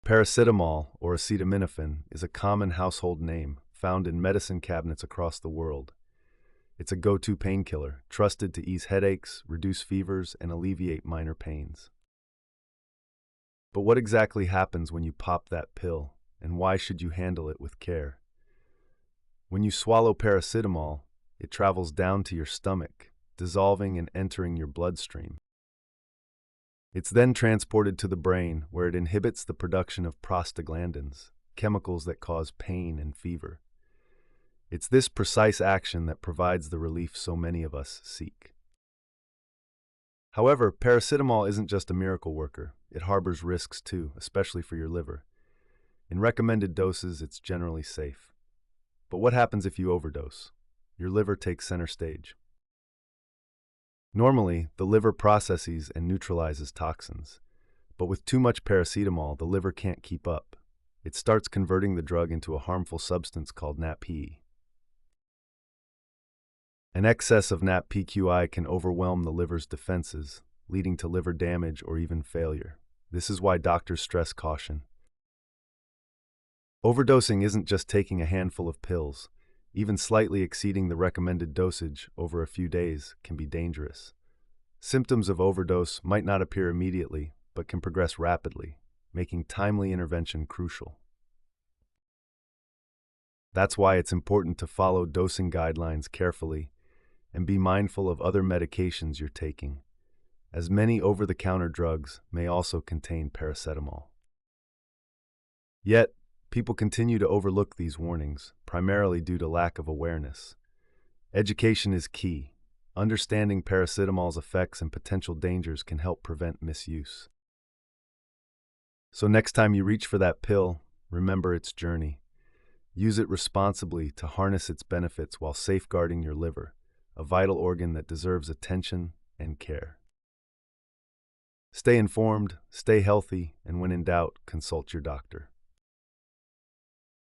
Paracetamol, or acetaminophen, is a common household name found in medicine cabinets across the world. It's a go-to painkiller, trusted to ease headaches, reduce fevers, and alleviate minor pains. But what exactly happens when you pop that pill, and why should you handle it with care? When you swallow paracetamol, it travels down to your stomach, dissolving and entering your bloodstream. It's then transported to the brain, where it inhibits the production of prostaglandins, chemicals that cause pain and fever. It's this precise action that provides the relief so many of us seek. However, paracetamol isn't just a miracle worker. It harbors risks too, especially for your liver. In recommended doses, it's generally safe. But what happens if you overdose? Your liver takes center stage. Normally, the liver processes and neutralizes toxins. But with too much paracetamol, the liver can't keep up. It starts converting the drug into a harmful substance called NADPI. An excess of NADPI can overwhelm the liver's defenses, leading to liver damage or even failure. This is why doctors stress caution. Overdosing isn't just taking a handful of pills. Even slightly exceeding the recommended dosage over a few days can be dangerous. Symptoms of overdose might not appear immediately, but can progress rapidly, making timely intervention crucial. That's why it's important to follow dosing guidelines carefully and be mindful of other medications you're taking, as many over-the-counter drugs may also contain paracetamol. Yet, people continue to overlook these warnings, primarily due to lack of awareness. Education is key. Understanding paracetamol's effects and potential dangers can help prevent misuse. So next time you reach for that pill, remember its journey. Use it responsibly to harness its benefits while safeguarding your liver, a vital organ that deserves attention and care. Stay informed, stay healthy, and when in doubt, consult your doctor.